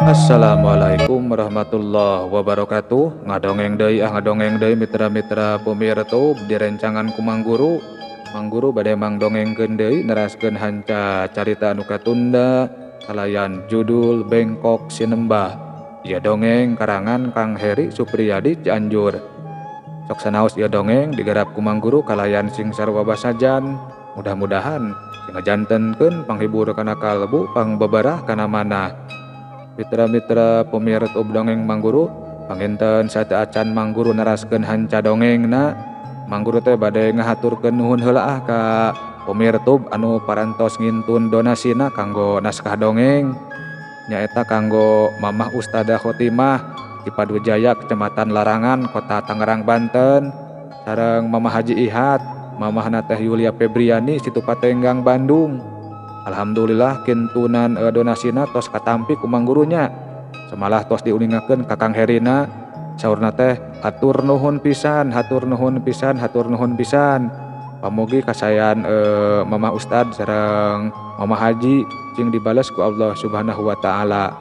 Assalamualaikum warahmatullahi wabarakatuh. Ngadongeng deui mitra-mitra pemirsa di rencangan ku Mangguru. Mangguru bade mangdongengkeun deui neraskeun hanca carita anu katunda kalayan judul Bengkok Sinembah. Ieu dongeng karangan Kang Heri Supriyadi Cianjur. Sok sanaos ieu dongeng digarap ku Mangguru kalayan sing sarua basajan. Mudah-mudahan sing ngajantenkeun panghibur kana kalbu, pangbebarah kana manah. Mitra-mitra pemirsa dongeng Mangguru, panginten saateu acan Mangguru naraskeun hanca dongengna. Mangguru teh bade ngahaturkeun nuhun heula ka pemirsa anu parantos ngintun donasina kanggo naskah dongeng. Nyaeta kanggo Mamah Ustadzah Khotimah di Padujaya Kecamatan Larangan, Kota Tangerang, Banten, sareng Mamah Haji Ihad, Mamahna Teh Yulia Febriani Situ Patenggang, Bandung. Alhamdulillah kintunan donasina tos katampi ku Manggurunya. Semalah tos diuningakeun ka Kang Herina. Saurna teh hatur nuhun pisan. Pamugi kasayan Mamah Ustad sareng Mamah Haji cing dibales ku Allah Subhanahu wa taala.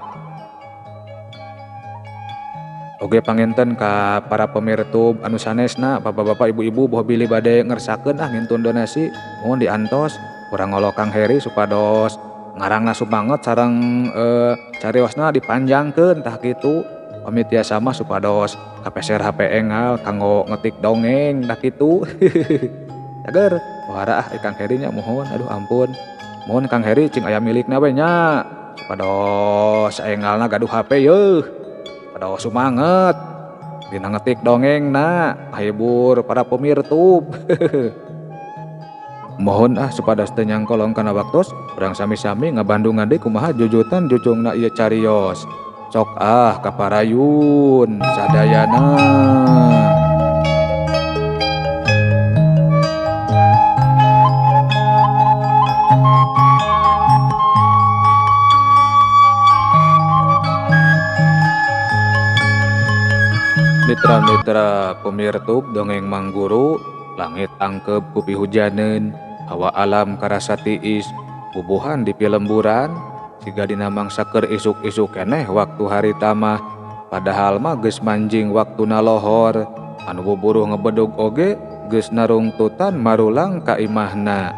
Oge panginten ka para pemirsa anu sanesna, bapak-bapak, ibu-ibu boh bilih bade ngersakeun ngintun donasi, mohon diantos urang ngolo Kang Heri supados ngarangna sumanget sareng cariosna dipanjangkeun tah kitu. Pamit tiasa mah supados kapeser HP engal kanggo ngetik dongeng tah kitu. Cager wahara Kang Heri nya mohon, aduh ampun. Mohon Kang Heri cing aya milikna we nya. Supados engalna gaduh HP yeuh. Supados sumanget dina ngetik dongengna, hibur para pemirsa. Mohon supados teu nyangkolong kana waktos, urang sami-sami ngabandungan deui kumaha jujutan jucungna ieu carios. Sok kaparayun sadayana. Mitra-mitra pemirsa dongeng Mangguru, langit angkep ku pihujaneun, hawa alam karasa tiis, bubuhan di pilemburan, siga dina mangsa keur isuk-isuk keneh waktu hari tamah, padahal mah geus manjing waktuna lohor, anu buburuh ngebedug oge geus narungtutan marulang ka imahna.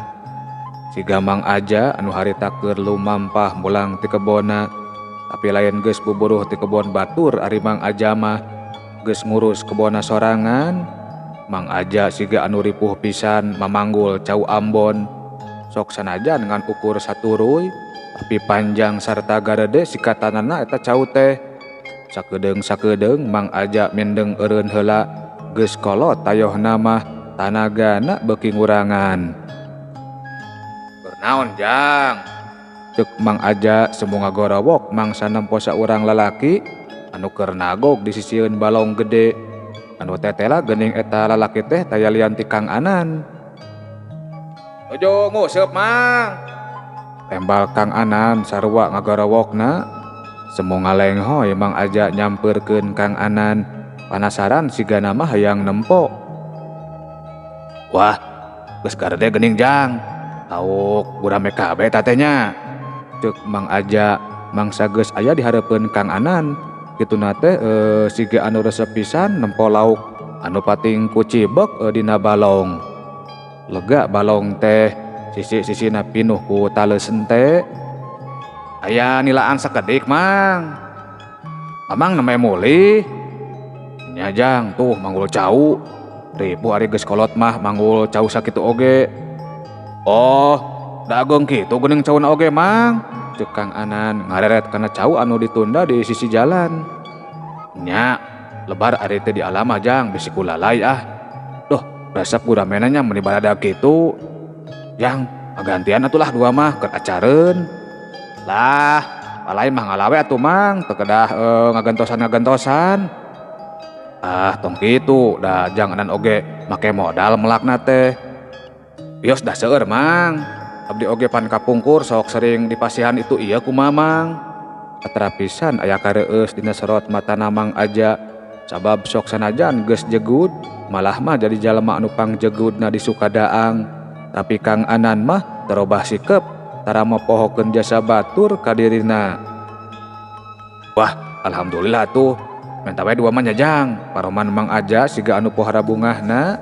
Siga Mang Aja anu harita keur lumampah mulang ti kebonna, tapi lain geus buburuh ti kebon batur ari Mang Aja mah geus ngurus kebona sorangan. Mang Aja siga anu ripuh pisan mamanggul cau Ambon. Sok sanajan ngan ukur saturuy, tapi panjang sarta garede sikatanana eta cau teh. Sakedeung Mang Aja mendeng eureun heula, geus kolot tayohna mah tanagana beuki ngurangan. "Bernaon Jang?" ceuk Mang Aja semu ngagorowok mangsa nempo saurang lalaki anu keur nagog di sisieun balong gede. Anu tetela geuning eta lalaki teh taya lian ti Kang Anan. "Ojo nguseup Mang," tembal Kang Anan sarua ngagorowokna. Semu ngalenghoy Mang Aja nyampeurkeun Kang Anan, panasaran sigana mah hayang nempo. "Wah, geus garede geuning Jang, tauk gurame kabeh tatenya," ceuk Mang Aja mangsa geus aya di hareupeun Kang Anan. Kituna teh siga anu resep pisan nempo lauk anu pating kucibek dina balong. Lega balong teh, sisi-sisina pinuh ku taleuseun teh. "Aya nilaan sakedik Mang. Amang nembe mulih." "Nya Jang, tuh manggul cau. Ribu ari geus kolot mah manggul cau sakitu oge." "Oh, dageung kitu geuning cauna oge Mang," ceuk Kang Anan ngareret kana cau anu ditunda di sisi jalan. "Nya, lebar ari teh di alam Jang bisi kulalai ah. Duh, resep guramena nya meuni baradag kitu. Jang, gantian atulah dua mah keur acareun." "Lah, palain mah ngalawe atuh Mang, teu kedah ngagentosan-ngagentosan." "Ah, tong kitu, da Jang Anan oge make modal melakna teh. Bios dah seueur Mang. Abdi oge pan kapungkur sok sering dipasihan itu iya ku Mamang." Atra pisan aya kareueus dina sorot matana Mang Aja, sabab sok sanajan geus jegut, malah mah jadi jalema anu pangjegudna di Sukadaang. Tapi Kang Anan mah terobah sikep, tara mepohokeun jasa batur ka dirina. Wah, alhamdulillah tuh. Menta we dua mah nyajang. Paroman Mang Aja siga anu pohara bungahna.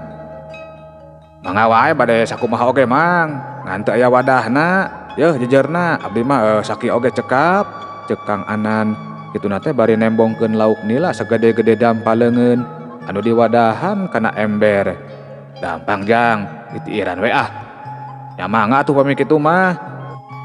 Mangga wae bade sakumaha oge Mang. Ngan teu aya wadahna. Yeuh jejerna abdi mah saki oge cekap. Ceuk Kang Anan. Kituna teh bari nembongkeun lauk nila sagede-gede dampaleungeun anu diwadahan kana ember. Gampang Jang, itiiran we ah. Ya mangga atuh pami kitu mah.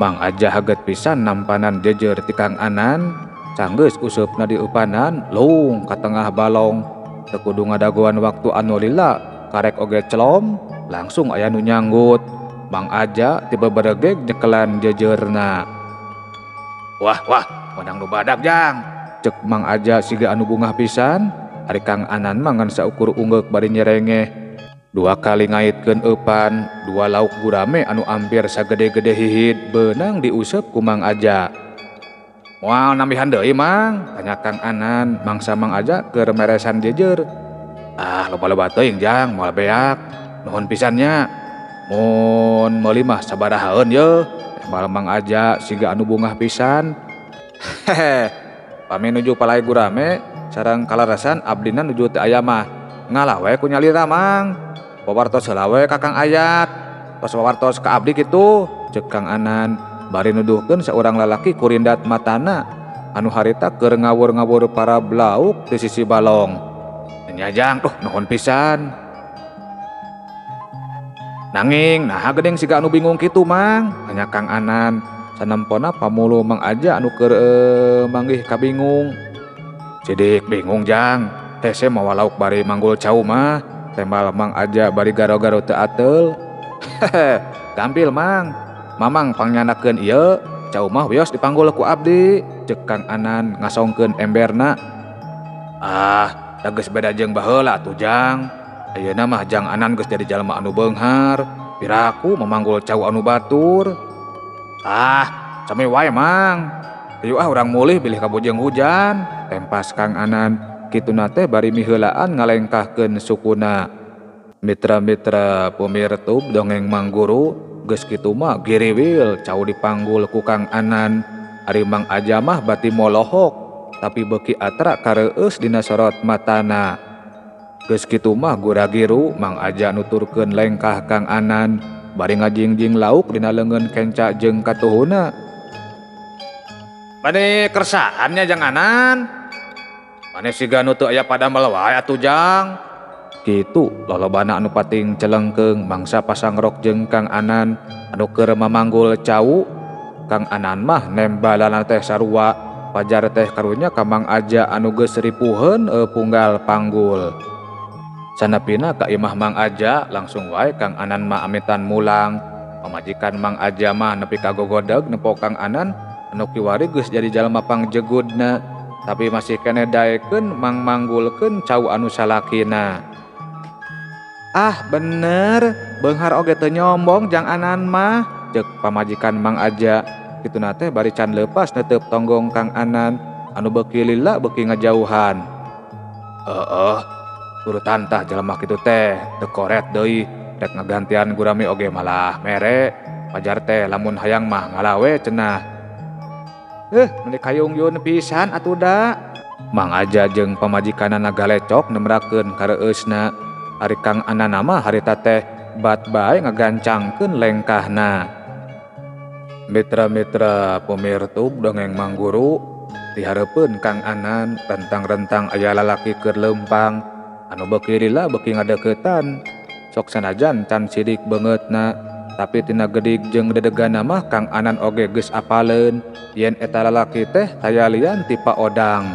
Mang Aja haget pisan nampanan jejer ti Kang Anan. Canggeus usupna diupanan lung ka tengah balong. Teu kudu ngadagoan waktu anu lila, karek oge celom, langsung aya nu nyanggut. Mang Aja tiba beregeg nyekelan jejerna. Wah, wadang nu badak Jang. Cek Mang Aja siga anu bungah pisan. Ari Kang Anan mangan saukur ungeuk bari nyerengeh. 2 kali ngaitkeun eupan, 2 lauk gurame anu ampir sagede-gede hihit beunang diuseup ku Mang Aja. Moal nambihan deui Mang, tanya Kang Anan, mangsa Mang Aja keur meresan jejer. Ah, loba-loba teuing Jang, moal beak. Nuhun pisannya. Mun meuli mah sabarahaeun yeuh. Tembal Mang Aja siga anu bungah pisan. Hehe. Pami nuju palai gurame sareng kalarasan abdina nuju teu aya mah. Ngalah we ku nyalira Mang. Pawartos heula we ka Kang Ayat. Tos pawartos ka abdi kitu, ceuk Kang Anan. Bari nuduhkeun saurang lalaki kurindat matana anu harita keur ngawur-ngawur para blauk di sisi balong. Nya Jang, nuhun pisan. Nanging naha geuning siga anu bingung kitu Mang, tanya Kang Anan. Sanampona pamulu Mang Aja anu keur manggih kabingung. Sidik bingung Jang, hese mawa lauk bari manggul cau mah. Tembal Mang Aja bari garo-garo teu ateul. Hehe, gampil Mang. Mamang pangyanakeun ieu, cau mah wios dipanggul ku abdi, ceuk Kang Anan ngasongkeun emberna. Ah, da geus beda jeung baheula atuh Jang. Ayeuna mah Jang Anan geus jadi jalma anu beunghar, piraku memanggul cau anu batur. Ah, sami wae Mang. Ieu urang mulih bilih ka bojeng hujan, tempas Kang Anan. Kituna teh bari miheulaan ngalengkahkeun sukuna. Mitra-mitra pemirtub dongeng Mang Guru. Geus kitu mah giriwil cau dipanggul ku Kang Anan. Ari Mang Aja mah bati molohok, tapi beuki atra kareueus dina sorot matana. Geus kitu mah gura-giru Mang Aja nuturkeun lengkah Kang Anan, bari ngajingjing lauk dina leungeun kenca jeung katuhuna. Bade kersaannya Jang Anan. Mane siga nu teu aya padamel wae atuh Jang. Kitu lolobana anu pating celengkeung mangsa pasang rok jeung Kang Anan anu keur mamanggul cau. Kang Anan mah nembalana teh sarua, pajar teh karunya ka Mang Aja anu geus ripuheun punggal panggul. Sanapina ka imah Mang Aja langsung wae Kang Anan mah amitan mulang. Pamajikan Mang Aja mah nepi ka gogodeg nepok Kang Anan anu kiwari geus jadi jalma pangjegudna, tapi masih keneh daekeun manggulkeun cau anu salakina. Ah bener, beunghar oge teu nyombong Jang Anan mah, ceuk pamajikan Mang Aja. Kituna teh bari can leupas neuteup tonggong Kang Anan anu beuki lila beuki ngajauhan. Urutan tah jelema kitu teh teu koret deui, rek ngagantian gurami oge malah mere. Pajar teh lamun hayang mah ngalawe cenah. Meni kayung-yun pisan atuh da. Mang Aja jeung pamajikanana galecok nemrakeun kareueusna. Ari Kang Anan mah harita teh bat bae ngagancangkeun lengkahna. Mitra-mitra pemirtub dongeng Mang Guru, dihareupeun Kang Anan rentang-rentang aya lalaki keur leumpang anu beuki lila beuki ngadeuketan. Sok sanajan can sidik beungeutna, tapi tina gedig jeung dedegana mah Kang Anan oge geus apaleun yen eta lalaki teh tayalian ti Pak Odang.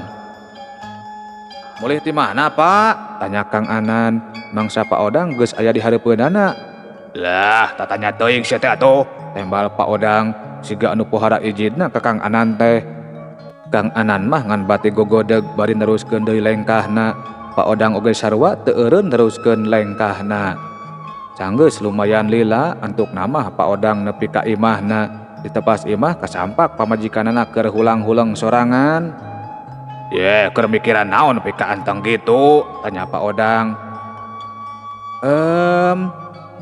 Mulih ti mana Pak? Tanya Kang Anan. Mangsa Pak Odang geus aya di hareupeunana. Lah, tatanya teuing sia teh atuh. Tembal Pak Odang siga anu pohara ijidna ka Kang Anan teh. Kang Anan mah ngan bati gogodeg bari neruskeun deui lengkahna. Pak Odang oge sarua teu eureun neruskeun lengkahna. Canggeus lumayan lila antuk namah Pak Odang nepi ka imahna. Di tepas imah kasampak pamajikanana keur hulang-hulang sorangan. Ye, keur mikiran naon nepi ka anteng gitu? Tanya Pak Odang.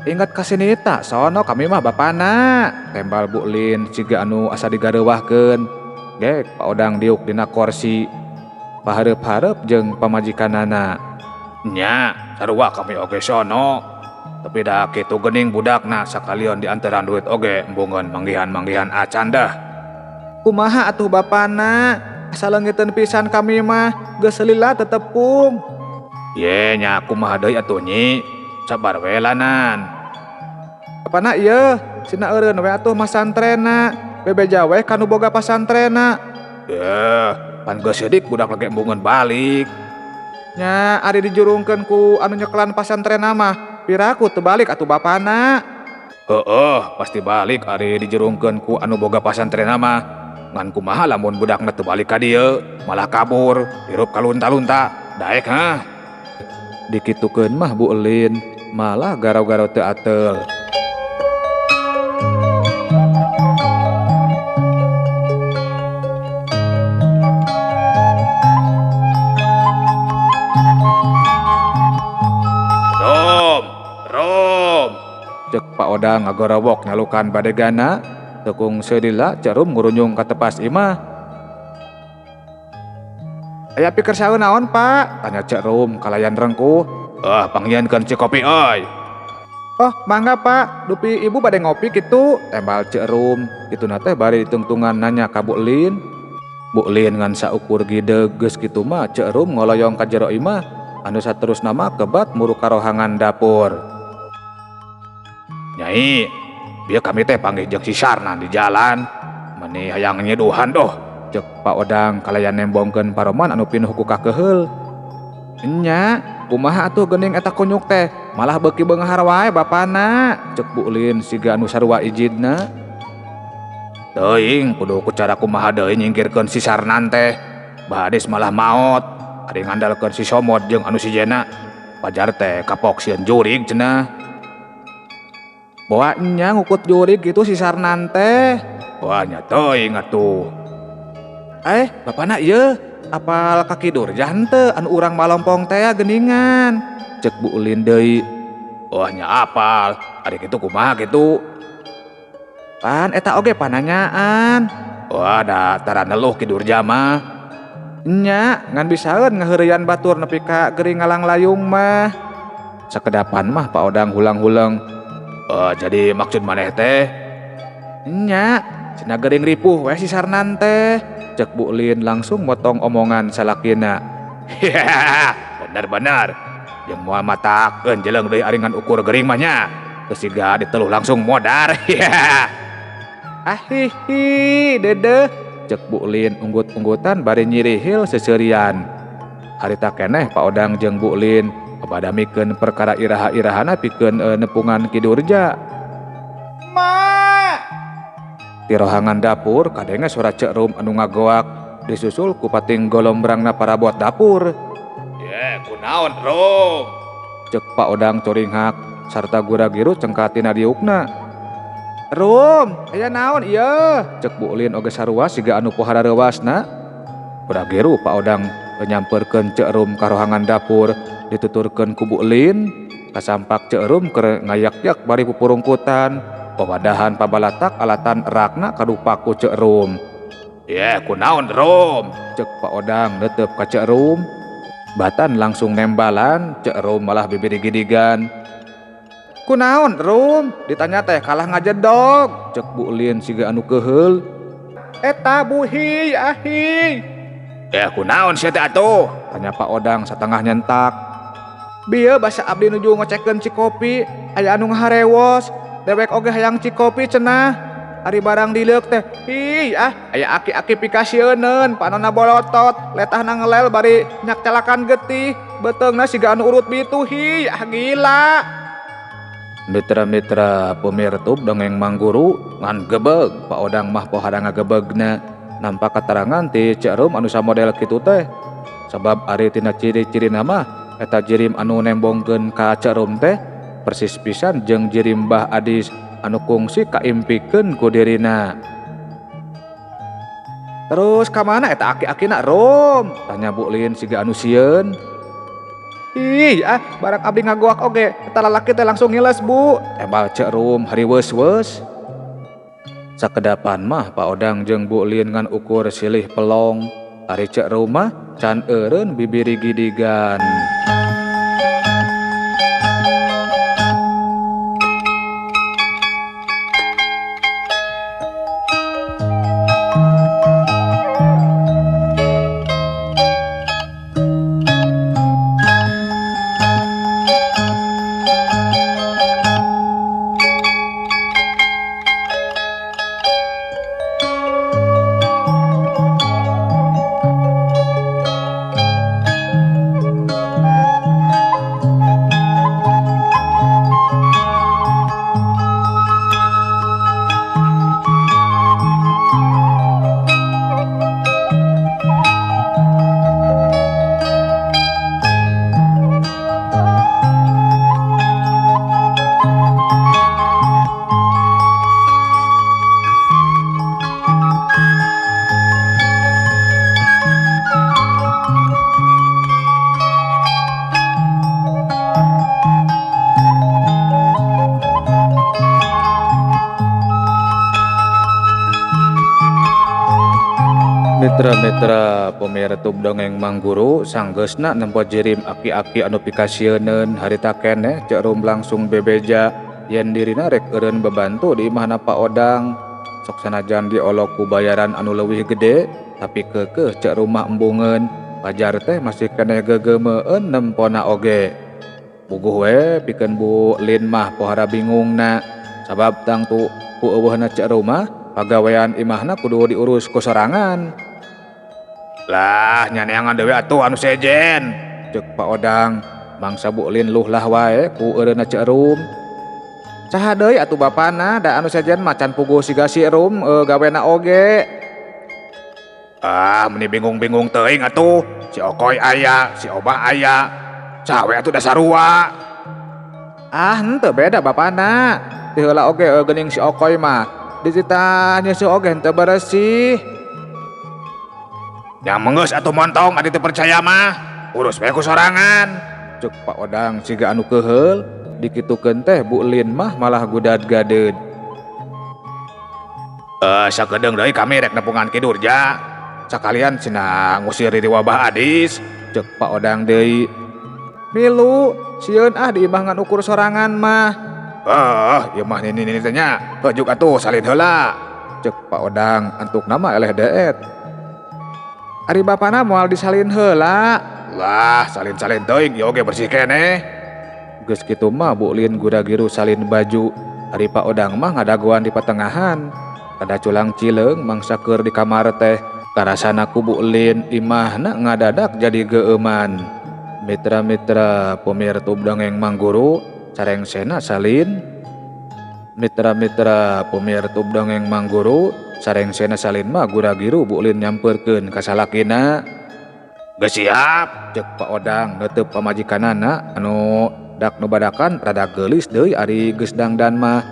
Ingat kasinita sono kami mah bapana, tembal Bu Lin siga anu asa digareuwahkeun. Gek Pak Odang diuk dina kursi pahareup-hareup jeung pamajikanana. Nya sarua kami oge sono. Tapi da kitu geuning budakna sakalian diantaran duit oge embungeun manggihan-manggihan acan dah. Kumaha atuh bapana? Asal leungiteun pisan kami mah geus lila tetepung. Ye nya kumaha deui atuh nyi? Sabar we lanan. Apana ieu? Sina eureun we atuh masantrenna. Bebeja we kanu boga pasantrena. Pan geus seudik budak lagi embungeun balik. Nya ari dijurungkeun ku anu nyekelan pasantrenna mah piraku teu balik atuh bapana. Heeh, pasti balik ari dijurungkeun ku anu boga pasantrenna mah. Ngan kumaha lamun budakna teu balik ka dieu, malah kabur, hirup kalunta-lunta. Daek hah. Dikitukeun mah Bu Elin, malah garau-garau teu ateul. Cek Pak Odang ngagorowok nyalukan badegana, tekung sedila cerum ngurunyung ka tepas imah. Aya pikir saeun naon Pak? Tanya cerum kalayan rengkuh. Pangieunkeun cikopi euy. Oh mangga Pak, dupi ibu bade ngopi kitu. Tembal cerum, kituna teh bari ditungtungan nanya ka Bu Lin. Bu Lin ngan saukur gideg geus kitu mah cerum ngoloyong ka jero imah. Anu saterusna mah kebat muru ka rohangan dapur. Nyai, biar kami teh panggil jeung si Sarna di jalan. Mani hayang nyeduhan doh. Cek Pak Odang kalayan nembongkeun paroman anu pinuh ku kakeheul. Nya, kumaha atuh geuning eta kunyuk teh? Malah beuki beunghar wae bapana. Cek Bu Lin siga anu sarua ijidna. Teuing kudu ku cara kumaha deui nyingkirkeun si Sarnan teh. Badis malah maot. Ari ngandalkeun si Somot jeung anu sijena. Pajar teh kapok sieun jurig cenah. Bawa nya ngukut jurig gitu si Sarnan teh. Wah nya teuing atuh. Bapana ieu apal kaki Durjan teu anu urang malompong teh geuningan. Cek Bu Ulin deui. Wah nya apal, ari kitu kumaha kitu? Pan eta oge pananyaan. Wah da tara neluh ki Durja mah. Nya ngan bisaeun ngaheureuyan batur nepi ka gering ngalang layung mah. Sakedapan mah Pak Odang hulang-hulang. Jadi maksud maneh teh? Nya, cenah geuring ripuh we si Sarnan teh. Cek Bu Lin langsung motong omongan salakina. Bener-bener. Jeung moal matakeun jeleng deui aringan ukur geuring mah nya. Teu siga diteluh langsung modar. Hihi, dedeh. Cek Bu Lin unggut-unggutan bari nyirihil seseurian. Harita keneh Pak Odang jeung Bu Lin padamikeun perkara iraha-irahana pikeun nepungan Ki Durja. Ma! Ti rohangan dapur kadenge suara Cek Rum anu ngagoak disusul ku pating golombrangna parabot dapur. Ye, kunaon Rum? Cek Pak Odang coringhak sarta gura-giru cengkat tina diukna. Rum, aya naon ieu? Cek Bu Lin oge sarua siga anu pohara reuasna. Gura-giru Pak Odang nyamperkeun Cek Rum ka rohangan dapur. Dituturkeun ku Bu Lin, kasampak Cek Rum keur ngayak-yak bari pupurungkutan, pabadahan pabalatak alatan erakna kadupa ku Cek Rum. Ye, kunaon Rum? Cek Pak Odang neuteup ka Cek Rum. Batan langsung nembalan, Cek Rum malah bibirigidigan. Kunaon Rum? Ditanya teh kalah ngajedog. Cek Bu Lin siga anu keheul. Eta buhi ahi. Kunaon sia teh atuh? Tanya Pak Odang satengah nyentak. Bieu basa abdi nuju ngocekeun cikopi, aya anu ngaharewos, dewek oge hayang cikopi cenah. Ari barang dileuk teh, aya aki-aki pikasieunneun, panonna bolotot, letahna ngelel bari nyak calakan getih, beteungna siga anu urut bitu, gila. Mitra-mitra pemirtub dongeng Mang Guru ngan gebeg, Pak Odang mah pohara ngagebegna, nampak keterangan ti Cek Rum anu samodel kitu teh. Sabab ari tina ciri-cirina mah eta jirim anu nembongkeun ka Cek Rum teh persis pisan jeung jirim Mbah Adis anu kungsi kaimpikeun ku dirina. Terus ka mana eta aki-akina Rum? Tanya Bu Lin siga anu sieun. Barang abdi ngagoak oge, eta lalaki teh langsung ngiles Bu. Tembal Cek Rum hariweus-weus. Sakedapan mah Pak Odang jeung Bu Lin ngan ukur silih pelong. Ari cek rumah can eureun bibiri gidigan. Mitra-mitra pemirsa dongeng Mang Guru sanggeusna nempo jirim aki-aki anu pikasieun harita keneh cek rum langsung bebeja yen dirina rek eureun bebantu di imahna Pak Odang. Sok sanajan diolok ku bayaran anu leuwih gede tapi keukeuh cek rumah embungeun pajar teh masih keneh gegeumeueun nempona oge. Puguh we pikeun Bu Lin mah pohara bingungna sabab tangtu ku eueuhna cek rumah pagawean imahna kudu diurus ku sorangan. Lah nyaneangan dewe atuh anu sejen cek Pak Odang. Mangsa Bu Lin luh lah wae ku eureunna cek rum. Saha deui atuh bapana da anu sejen macan puguh siga si rum gawena oge. Ah meni bingung-bingung teuing atuh. Si Okoy aya, si Obah aya. Saha we atuh da sarua. Ah henteu beda bapana. Ti heula oge geuning si Okoy mah dititah nyeusu oge henteu beresih. Yang mengeus atuh montong adi teu percaya mah urus bae ku sorangan cek Pak Odang siga anu keheul. Dikitukeun teh Bu Lin mah malah gudad-gadeud. Sakedeung deui kami rek nepungan ki Durja sakalian cenah ngusir di wabah adis cek Pak Odang deui. Milu sieun di imah ngan ukur sorangan mah. Ieu mah nini teh nya hejuk atuh salin heula cek Pak Odang antuk nama eleh deet. Ari bapana moal disalin heula. Lah salin-salin teuing ieu oge bersih keneh. Geus kitu mah Bu Lin gura-giru salin baju. Ari Pak Odang mah ngadagoan di patengahan. Kada culang cileung mangsa keur di kamar teh. Karasana ku Bu Lin imahna ngadadak jadi geeuman. Mitra-mitra pemirsa dongeng Mang Guru careng sena salin. Mitra-mitra pemirsa dongeng Mang Guru sareng sena salin mah gura-giru Bu Lin nyampeurkeun ka salakina. Geus siap cek Pak Odang neuteub pamajikanana anu dak nubadakan rada geulis deui ari geus dangdan mah.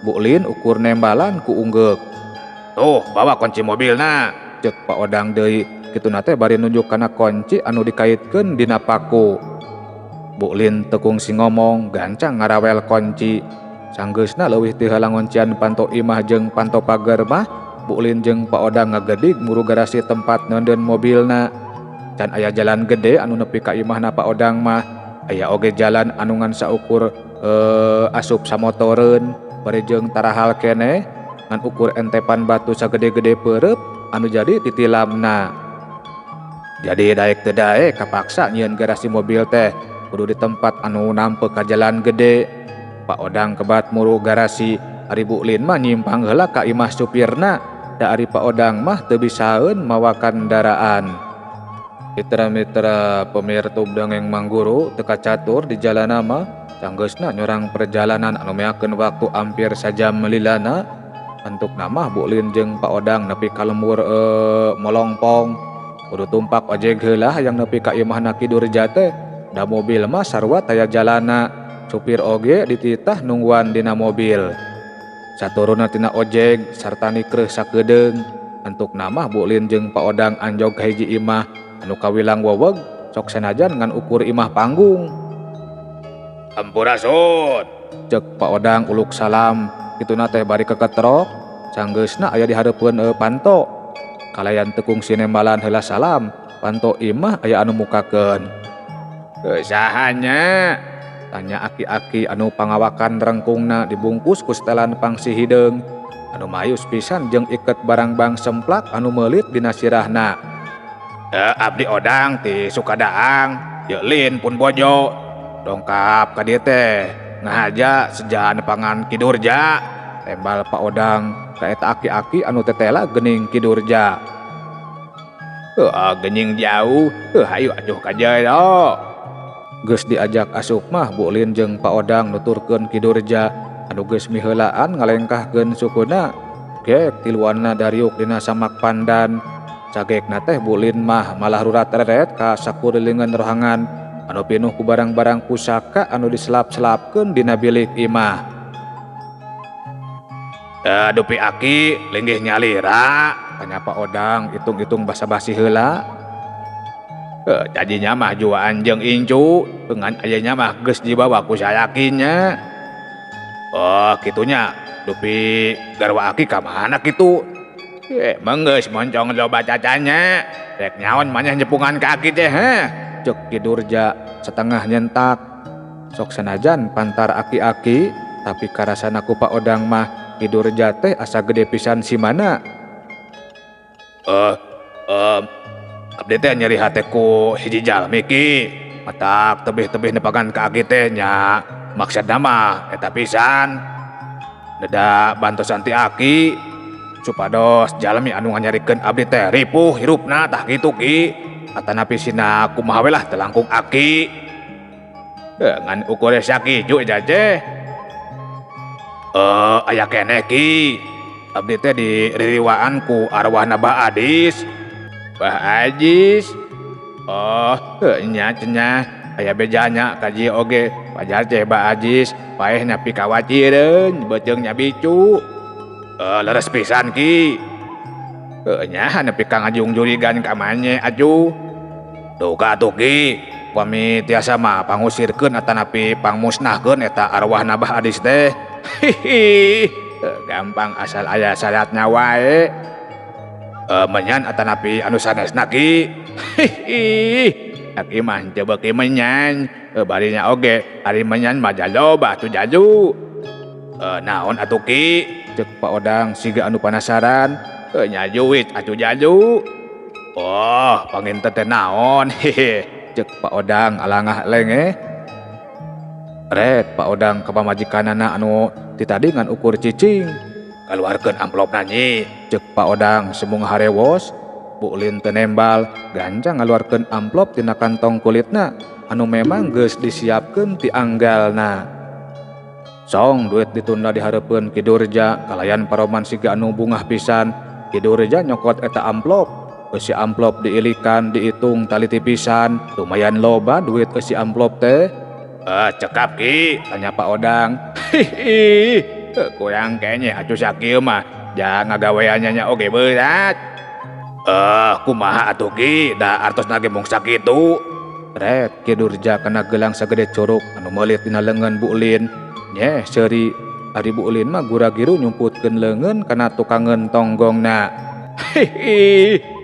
Bu Lin ukur nembalan ku unggeuk. Tuh bawa kunci mobilna cek Pak Odang deui. Kituna teh bari nunjuk kana kunci anu dikaitkeun dina paku. Bu Lin tekung si ngomong gancang ngarawel kunci. Sanggeusna leuwih teu halang ngoncian panto imah jeung panto pager mah Bu Lin jeung Pak Odang ngagedig muru garasi tempat nondeun mobilna. Can aya jalan gede anu nepi ka imahna Pak Odang mah. Aya oge jalan anu ngan saukur asup samotoreun bari jeung tarahal keneh ngan ukur entepan batu sagede-gede peureup anu jadi titilamna. Jadi daek teu daek kapaksa nyieun garasi mobil teh kudu di tempat anu nampe ka jalan gede. Pak Odang kebat muru garasi. Ari Bu Lin mah nyimpang heula ka imah supirna. Da ari Pak Odang mah teu bisaeun mawa kendaraan. Mitra-mitra pemirsa dongeng Mang Guru teka catur di jalana mah sanggeusna nyorang perjalanan anu meakeun waktu hampir sajam melilana. Antuk nama Bu Lin jeung Pak Odang nepi ka lembur molongpong. Kudu tumpak ojeg heula hayang nepi ka imahna Ki Durja teh. Da mobil mah sarua taya jalana. Supir oge dititah nungguan dina mobil. Saturuna tina ojeg sarta nikreuh sakedeung. Antuk nama Bu Lin jeung Pak Odang anjog ka hiji imah anu kawilang weweg sok sanajan ngan ukur imah panggung. Ampurasun cek Pak Odang uluk salam. Kituna teh bari keketrok Sanggeusna aya di hareupeun Panto. Kalayan tekung sinembalan heula salam, Panto imah aya anu mukakeun. Sahanya? Tanya aki-aki anu pangawakan rengkungna dibungkus ku setelan pangsi hideung. Anu mayus pisan jeung iket barang-bang semplak anu meulit dina sirahna. Abdi odang ti Sukadaang, yeulin pun bojo. Dongkap ka dieu teh, ngahaja sejaan pangan Ki Durja. Tembal Pak Odang ka eta aki-aki anu tetela geuning Ki Durja. Geuning jauh, hayu atuh ka jero. Geus diajak asup mah Bu Lin jeung Pak Odang nuturkeun Ki Durja anu geus miheulaan ngalengkahkeun sukuna. Gek tiluanna dariuk dina samak pandan. Sagekna teh Bu Lin mah malah rurat reret ka sakurilingan rohangan anu pinuh ku barang-barang pusaka anu diselap-selapkeun dina bilik imah. Dupi aki linggih nyalira, tanya Pak Odang itung-itung basa-basi heula. Jadinya mah juaan jeung incu, dengan ayahnya mah geus dibawa ku sayakinya. Kitunya, dupi garwa aki ka mana kitu? Menggeus moncong loba cacanya, rek nyaon maneh nyepungan ka aki teh, cek Ki Durja setengah nyentak. Sok sanajan pantar aki-aki, tapi karasana ku Pak Odang mah Ki Durja teh asa gede pisan si mana. Abdi teh nyeri hate ku hiji jalmi Ki, matak tebih-tebih nepakan ka aki teh nya. Maksudna mah eta pisan. Deda bantosan ti aki supados jalmi anu nganyarikeun abdi teh ripuh hirupna tah kitu Ki. Atanapi sina kumaha we lah teu langkung aki. Ngan ukure sakiju eta teh. Aya keneh Ki. Abdi teh diririwaan ku arwahna Ba Adis. Bah Ajis. Nya cenah aya bejanya kaji oge. Pajar teh Ba Ajis paeh nepi kawacireun beuteung nya bicu. Leres pisan Ki. Nya nepi ka ngajung jurigan ka manye atuh. Duka atuh Ki, pami tiasa mah pangusirkeun atanapi pangmusnahkeun eta arwahna Bah Adis teh. Gampang asal aya syaratnya wae. Menyan atanapi anu sanesna Ki. Aki mah teu beuki menyan, barinya oge ari menyan mah jaloba atuh jaju. Naon atuh Ki? Cek Pak Odang siga anu panasaran. Nya juit atuh jaju. Panginten teh naon? Cek Pak Odang alangah lenge. Red Pak Odang ka pamajikanana anu ti tadi ngan ukur cicing. Kaluarkeun amplopna nyi. Cek Pak Odang sembung harewos. Bu Lin teu nembal, gancang ngaluarkeun amplop tina kantong kulitna anu memang geus disiapkeun ti anggalna. Song duit ditunda di hareupeun Ki Durja, kalayan paroman siga anu bungah pisan. Ki Durja nyokot eta amplop. Eusi amplop diilikan diitung taliti pisan, lumayan loba duit eusi amplop teh. Cekap Ki, tanya Pak Odang. Kurang kenye atuh sakieu mah, jang ngagaweannya nya oge berat. Kumaha atuh Ki, da artosna ge mung sakitu. Red Ki Durja kana gelang sagede curug anu meulit dina leungeun Bu Lin. Nyeh seuri ari Bu Lin mah gura-giru nyumputkeun leungeun kana tukangeun tonggongna.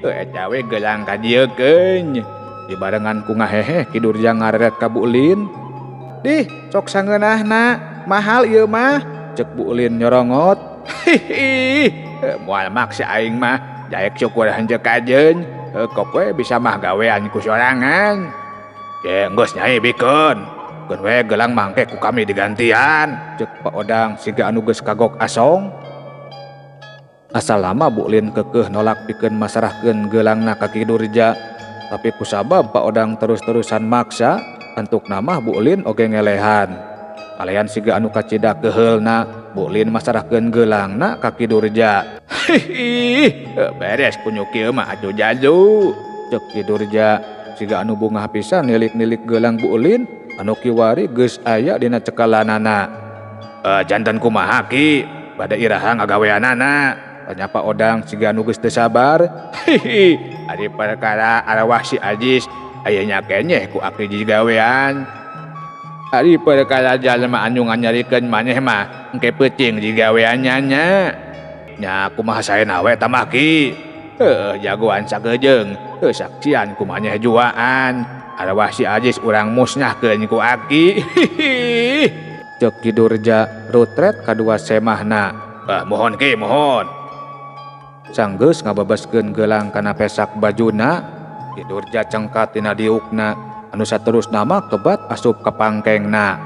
Eta we gelang kadieukeun. Dibarengan ku ngahehe Ki Durja ngareret ka Bu Lin. Dih, sok sangeunahna, mahal ieu mah, cek Bu Lin nyorongot. Moal maksa aing mah, jaek syukur hanjeuk kajeun, kok we bisa mah gawean ku sorangan. Geus nyai bikeun, keun we gelang mangke ku kami digantian, cek Pak Odang siga anu geus kagok asong. Asal lama Bu Lin kekeh nolak pikeun masarahkeun gelangna ka Ki Durja, tapi kusabab Pak Odang terus-terusan maksa, antuk nama Bu Lin oge ngelehan. Kalian siga anu kacida keheulna, Bu Lin masarahkeun gelangna ka Ki Durja. Beres punyu kieu mah atuh jaju, cek Ki Durja siga anu bungah pisan nilik-nilik gelang Bu Lin anu kiwari geus aya dina cekalanana. Janten kumaha Ki, bade iraha ngagaweanana, tanya Pak Odang siga anu geus teu sabar. Ari perkara arwah si Ajis aya nya keneh ku aki jigawean. Ari perkara jalma anu nganyarikeun maneh mah engke peucing jigaweannya nya. nya kumaha saena we tamaki. Jagoan sagejeng, saksian kumanya juaan. Arwah si Ajis urang musnahkeun ku Aki. Cek Ki Durja rutret kadua semahna. Mohon ki mohon. Sanggeus ngababaskeun gelang kana pesak bajuna. Ki Durja cengkat tina diukna anu saterusna mah kebat asup ka pangkengna.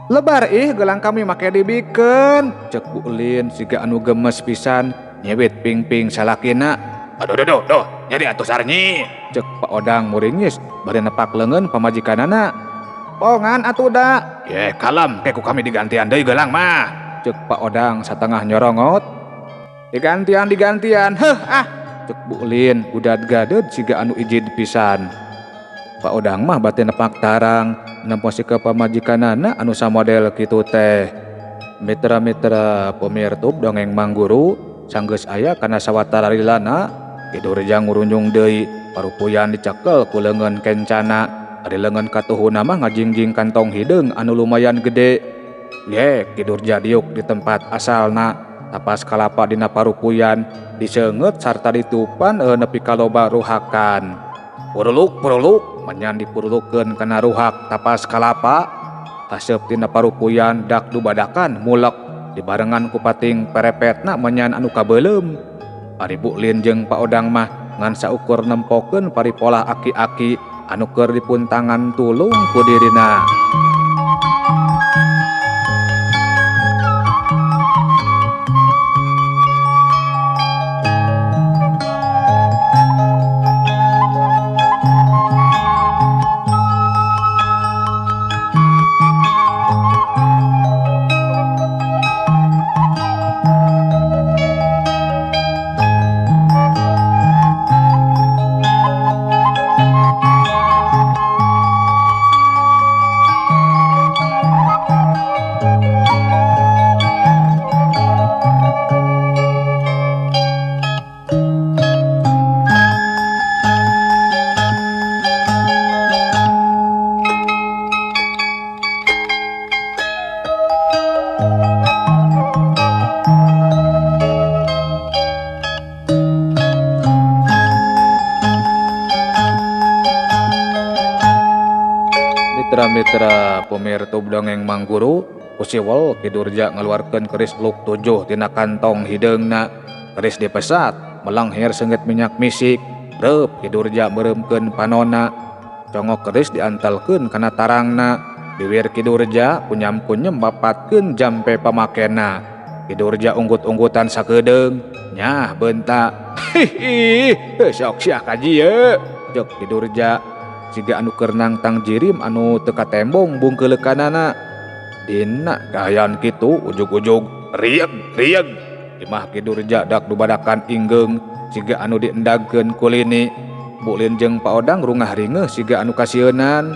Lebar gelang kami make dibikeun, cek Bu Ulin siga anu gemes pisan nyewit ping-ping salakina. Aduh, nyari atuh sarnyi, cek Pak Odang muringis bari nepak leungeun pamajikanana. Pongan atuh da. Ye kalem ke ku kami digantian deui gelang mah, cek Pak Odang satengah nyorongot. Digantian, cek Bu Ulin udad gaded siga anu ijid pisan. Pak Odang mah bati nepak tarang nemposi ke pamajikanana anu samodel kitu teh. Mitra-mitra pemirtub dongeng Mang Guru sanggeus aya kana sawatara rilana. Ki Durja ngurunjung deui parupuyan dicekel ku leungeun kencana. Ari leungeun katuhuna mah ngajingjing kantong hideung anu lumayan gede. Ye Ki Durja diuk di tempat asalna, tapas kalapa dina parupuyan diseungeut sarta ditupan nepi ka loba ruhakan. Puruluk menyan dipurulukeun kana ruhak tapas kalapa. Haseup tina parupuyan dak dubadakan mulek dibarengan ku pating perepetna menyan anu kabeulem. Ari Bu Lin jeung Pak Odang mah ngan saukur nempokeun paripolah aki-aki anu keur dipuntangan tulung ku dirina. Mitra pemirtub dongeng Mang Guru, usiwel Ki Durja ngaluarkeun keris luk 7 tina kantong hideungna. Keris dipesat melanghir seungeut minyak misik. Reup Ki Durja meureumkeun panonna. Congok keris diantelkeun kana tarangna. Diwir Ki Durja kunyam-kunyem bapatkeun jampe pamakena. Ki Durja unggut-unggutan sakedeung, nyah beunta. Sok sia kajieu, cek Ki Durja. Siga anu keur nangtang jirim anu teu katembong bungkeulekanana. Dina gayan kitu ujug-ujug rieg. Imah Ki Durja dak dubadakan inggeung siga anu diendagkeun ku Lini. Bu Lin jeung Pak Odang rungah ringeuh siga anu kasieunnan.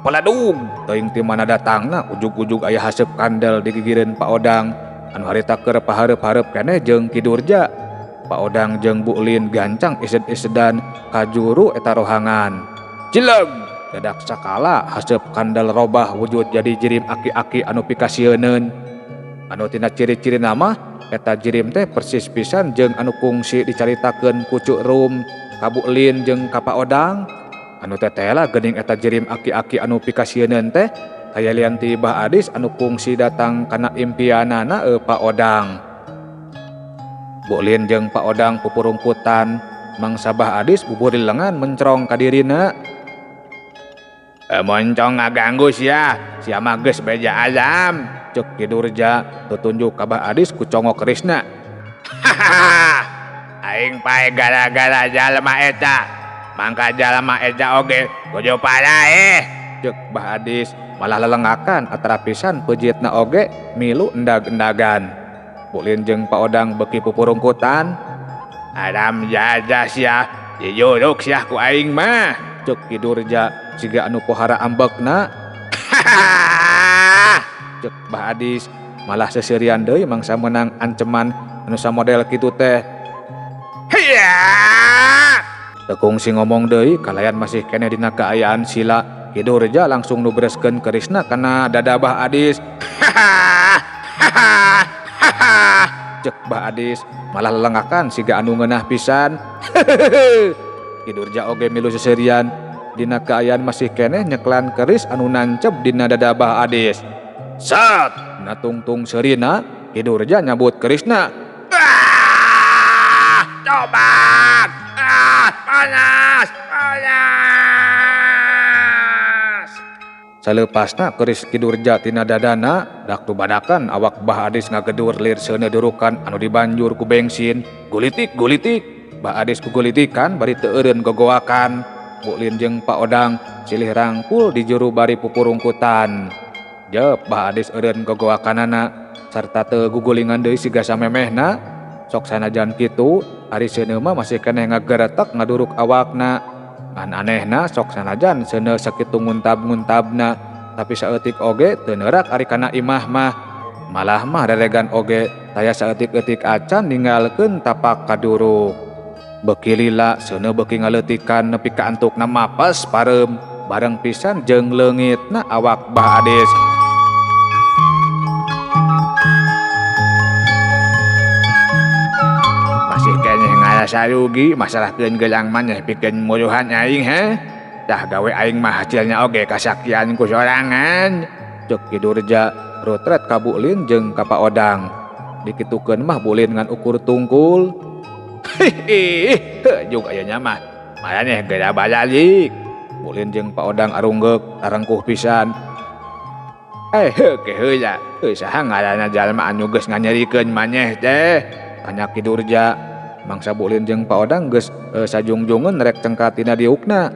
Paladung teuing ti mana datangna ujug-ujug aya haseup kandel di gigireun Pak Odang anu harita keur pahareup-hareup keneh jeung Ki Durja. Pak Odang jeung Bu Lin gancang ised-isedan kajuru eta rohangan. Cileg dadak sakala haseup kandel robah wujud jadi jirim aki-aki anu pikasieunneun. Anu tina ciri-ciri nama eta jirim teh persis pisan jeung anu kungsi dicaritakeun ku Cuk Rum ka Bu Lin jeung ka Pak Odang. Anu tetela geuning eta jirim aki-aki anu pikasieunneun teh hayalian ti Bah Adis anu kungsi datang kana impianana Pak Odang. Bu Lin jeung Pak Odang pupurungkutan mangsa Bah Adis bubur di lengan mencrong ka dirina. Moncong ngaganggu sia mah geus beja azam, cek Ki Durja tutunjuk ka Bah Adis ku congok kerisna. Aing pae gara-gara jalma eta, mangka jalma eta oge gojo palae, cek Bah Adis malah lelengakan atara pisan peujitna oge milu endag-endagan. Bu Lin jeung Pak Odang beuki pupurungkutan. Adam jaja sia dijuruk sia ku aing mah, cek Ki Durja siga anu pohara ambekna. Cek Bah Adis malah seserian deui mangsa menang anceman anu samodel kitu teh. Hiya! Teu kungsi ngomong deui kalayan masih keneh dina kaayaan sila. Ki Durja langsung nubreskeun kerisna kana dada Bah Adis. cek Mbah Adis malah lelengakan siga anu ngeunah pisan. Ki Durja oge milu seserian dina kaayaan masih keneh nyeklan keris anu nancep dina dada Mbah Adis. Sat na tungtung seurina Ki Durja nyabut kerisna. Cobat! Panas! Panas! Salepasna keris Ki Durja tina dadana dak tubadakan awak Mbah Adis ngagedur lir seuneu durukan anu dibanjur ku bensin. Gulitik Mbah Adis ku gulitikan bari teu eureun gogoakan. Bu Lin jeung Pak Odang silih rangkul di juru bari pupurungkutan. Jeup Mbah Adis eureun gogoakanana sarta teu gugulingan deui siga samemehna. Sok sanajan kitu ari seuneu mah masih keneh ngageretek ngaduruk awakna. Ngan anehna sok sanajan seuneu sakitu nguntab-nguntabna tapi saeutik oge teu neurak ari kana imah mah. Malah mah reregan oge taya saeutik-eutik acan ninggalkeun tapak kaduruk. Beuki lila seuneu beuki ngaleutikan nepi ka antukna mapes pareum bareng pisan jeung leungitna awak Mbah Adis. Masih keneh ngarasa rugi masalahkeun gelang maneh pikeun muruhan aing he. Dah gawe aing mah hasilnya oge kasaktian ku sorangan. Cek Ki Durja rotret ka Bu Lin jeung ka Pak Odang. Dikitukeun mah Bu Lin ngan ukur tungkul. Juk aya nya mah maraneh geura balalik. Bu Lin jeung Pak Odang arunggeuk tarengkuh pisan. Heula, saha ngaranna jalma anu geus nganyerikeun maneh teh? Tanya Ki Durja. Mangsa Bu Lin jeung Pak Odang geus sajungjungeun rek cengkat tina diukna.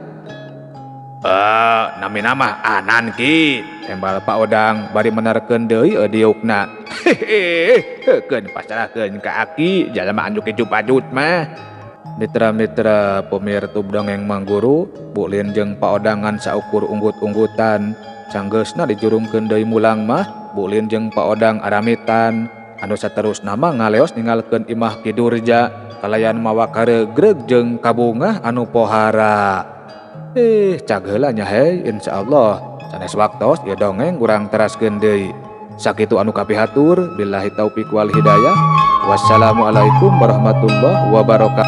Namina mah Anan Ki, tembal Pak Odang bari menerkeun deui diukna. Keun pasrahkeun ka Aki jalma anu kitu padut mah. Mitra-mitra pemirtub dongeng Mangguru, Bu Lin jeung Pak Odang ngan saukur unggut-unggutan. Canggeusna dijurungkeun deui mulang mah, Bu Lin jeung Pak Odang aramitan. Anu saterusna mah ngaleos ninggalkeun imah Ki Durja kalayan mawa karegreg jeung kabungah anu pohara. Cag heula nya he, insyaallah sanes waktos ieu dongeng urang teraskeun deui. Sakitu anu kapihatur, billahi taufik wal hidayah. Wassalamualaikum warahmatullahi wabarakatuh.